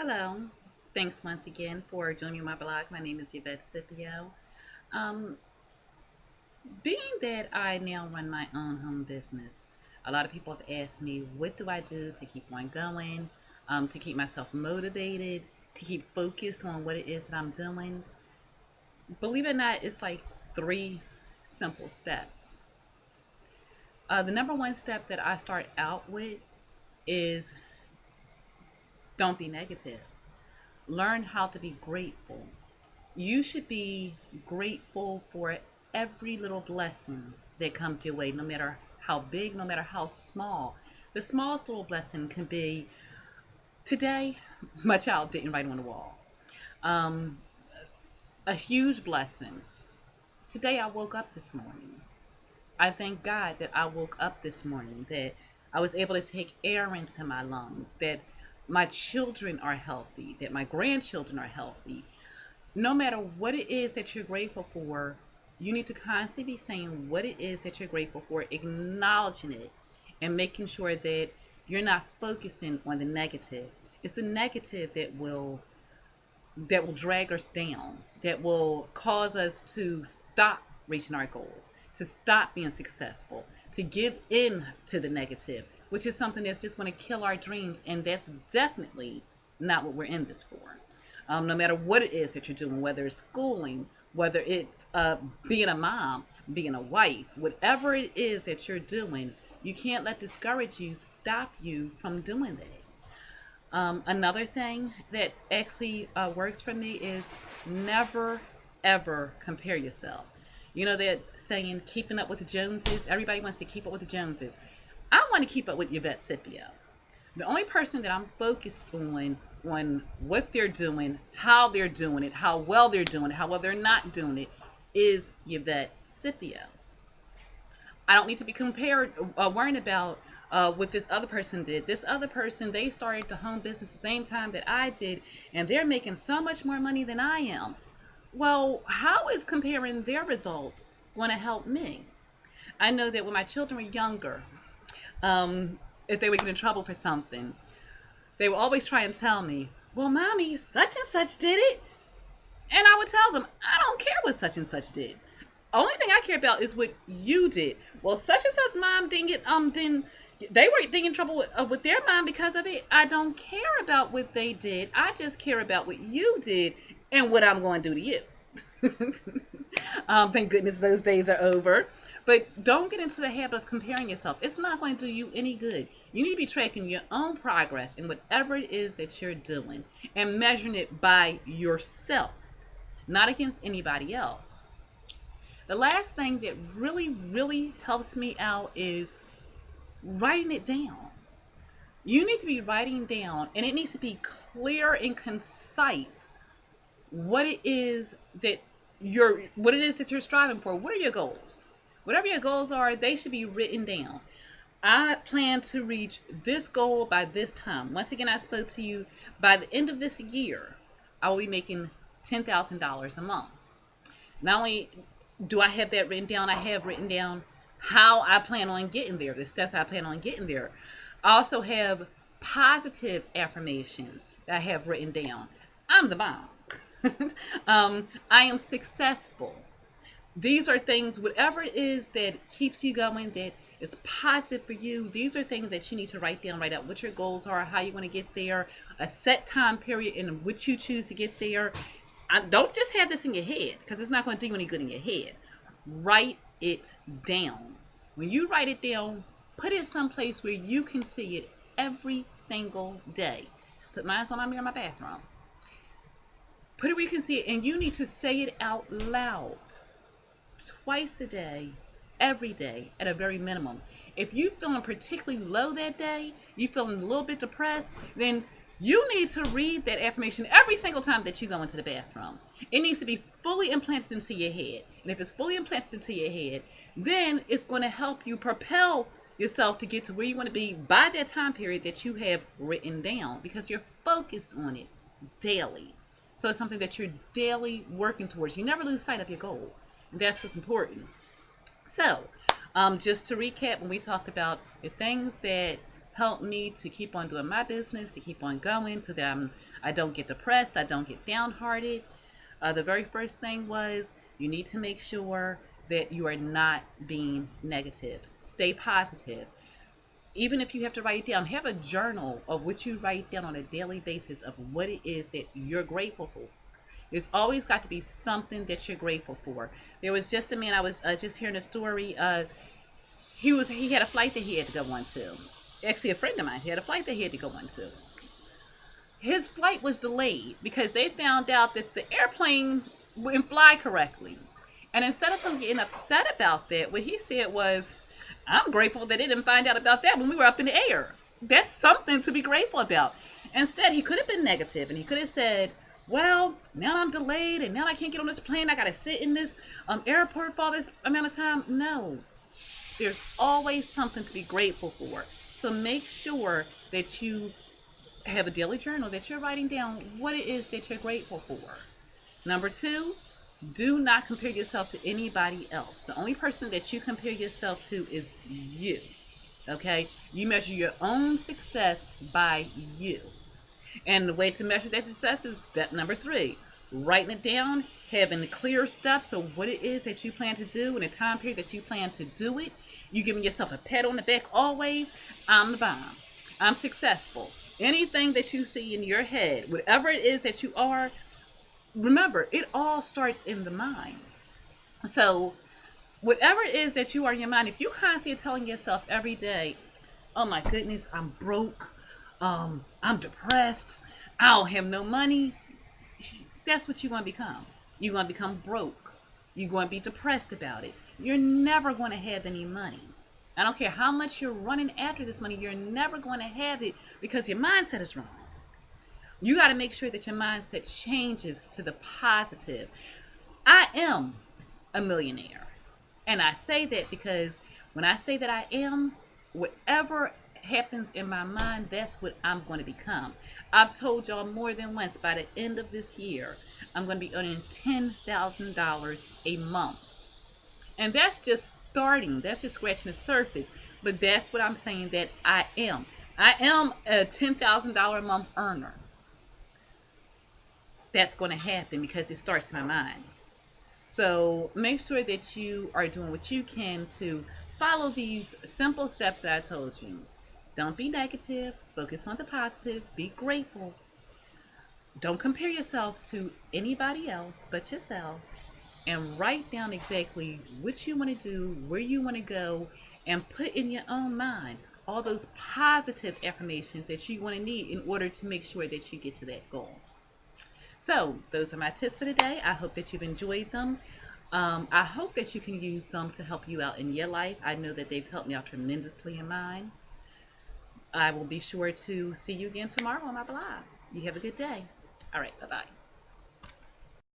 Hello. Thanks once again for joining my blog. My name is Yvette Scipio. Um, Being that I now run my own home business, a lot of people have asked me, what do I do to keep on going, to keep myself motivated, to keep focused on what it is that I'm doing? Believe it or not, it's like three simple steps. The number one step that I start out with is don't be negative. Learn how to be grateful. You should be grateful for every little blessing that comes your way, no matter how big, no matter how small. The smallest little blessing can be today, my child didn't write on the wall. Um, a huge blessing. Today, I woke up this morning. I thank God that I woke up this morning, that I was able to take air into my lungs, that my children are healthy, that my grandchildren are healthy. No matter what it is that you're grateful for, you need to constantly be saying what it is that you're grateful for, acknowledging it, and making sure that you're not focusing on the negative. It's the negative that will drag us down, that will cause us to stop reaching our goals, to stop being successful, to give in to the negative, which is something that's just going to kill our dreams, and that's definitely not what we're in this for. No matter what it is that you're doing, whether it's schooling, whether it's being a mom, being a wife, whatever it is that you're doing, you can't let discourage you stop you from doing that. Another thing that actually works for me is never ever compare yourself. You know that saying, keeping up with the Joneses? Everybody wants to keep up with the Joneses. I want to keep up with Yvette Scipio. The only person that I'm focused on what they're doing, how they're doing it, how well they're doing it, how well they're not doing it, is Yvette Scipio. I don't need to be compared, worrying about what this other person did. This other person, they started the home business the same time that I did, and they're making so much more money than I am. Well, how is comparing their results going to help me? I know that when my children were younger, if they would get in trouble for something, they would always try and tell me, well, mommy, such and such did it. And I would tell them, I don't care what such and such did. Only thing I care about is what you did. Well, such and such mom didn't get then they were getting in trouble with their mom because of it. I don't care about what they did. I just care about what you did and what I'm going to do to you. Thank goodness those days are over. But don't get into the habit of comparing yourself. It's not going to do you any good. You need to be tracking your own progress in whatever it is that you're doing and measuring it by yourself, not against anybody else. The last thing that really, really helps me out is writing it down. You need to be writing down, and it needs to be clear and concise what it is that you're striving for. What are your goals? Whatever your goals are, they should be written down. I plan to reach this goal by this time. Once again, I spoke to you, by the end of this year, I will be making $10,000 a month. Not only do I have that written down, I have written down how I plan on getting there, the steps I plan on getting there. I also have positive affirmations that I have written down. I'm the bomb. I am successful. These are things, whatever it is that keeps you going, that is positive for you. These are things that you need to write down, write out what your goals are, how you want to get there, a set time period in which you choose to get there. Don't just have this in your head, because it's not going to do you any good in your head. Write it down. When you write it down, put it someplace where you can see it every single day. Put mine on my mirror in my bathroom. Put it where you can see it, and you need to say it out loud twice a day, every day, at a very minimum. If you're feeling particularly low that day, you're feeling a little bit depressed, then you need to read that affirmation every single time that you go into the bathroom. It needs to be fully implanted into your head. And if it's fully implanted into your head, then it's going to help you propel yourself to get to where you want to be by that time period that you have written down, because you're focused on it daily. So it's something that you're daily working towards. You never lose sight of your goal. And that's what's important. So, just to recap, when we talked about the things that help me to keep on doing my business, to keep on going, so that I don't get depressed, I don't get downhearted. The very first thing was you need to make sure that you are not being negative. Stay positive. Even if you have to write it down, have a journal of what you write down on a daily basis of what it is that you're grateful for. There's always got to be something that you're grateful for. There was just a man, I was just hearing a story. He had a flight that he had to go on to. Actually, a friend of mine, he had a flight that he had to go on to. His flight was delayed because they found out that the airplane wouldn't fly correctly. And instead of him getting upset about that, what he said was, I'm grateful that they didn't find out about that when we were up in the air. That's something to be grateful about. Instead, he could have been negative and he could have said, well, now I'm delayed and now I can't get on this plane. I got to sit in this airport for all this amount of time. No, there's always something to be grateful for. So make sure that you have a daily journal, that you're writing down what it is that you're grateful for. Number 2, do not compare yourself to anybody else. The only person that you compare yourself to is you. Okay? You measure your own success by you. And the way to measure that success is step number 3. Writing it down, having clear steps of what it is that you plan to do in a time period that you plan to do it. You giving yourself a pat on the back always. I'm the bomb. I'm successful. Anything that you see in your head, whatever it is that you are, remember, it all starts in the mind. So whatever it is that you are in your mind, if you constantly are telling yourself every day, oh my goodness, I'm broke, I'm depressed, I don't have no money, that's what you're going to become. You're going to become broke. You're going to be depressed about it. You're never going to have any money. I don't care how much you're running after this money, you're never going to have it because your mindset is wrong. You got to make sure that your mindset changes to the positive. I am a millionaire. And I say that because when I say that I am, whatever happens in my mind, that's what I'm going to become. I've told y'all more than once, by the end of this year, I'm going to be earning $10,000 a month. And that's just starting. That's just scratching the surface. But that's what I'm saying that I am. I am a $10,000 a month earner. That's going to happen because it starts in my mind. So make sure that you are doing what you can to follow these simple steps that I told you. Don't be negative. Focus on the positive. Be grateful. Don't compare yourself to anybody else but yourself. And write down exactly what you want to do, where you want to go, and put in your own mind all those positive affirmations that you want to need in order to make sure that you get to that goal. So those are my tips for today. I hope that you've enjoyed them. I hope that you can use them to help you out in your life. I know that they've helped me out tremendously in mine. I will be sure to see you again tomorrow on my blog. You have a good day. All right, bye-bye.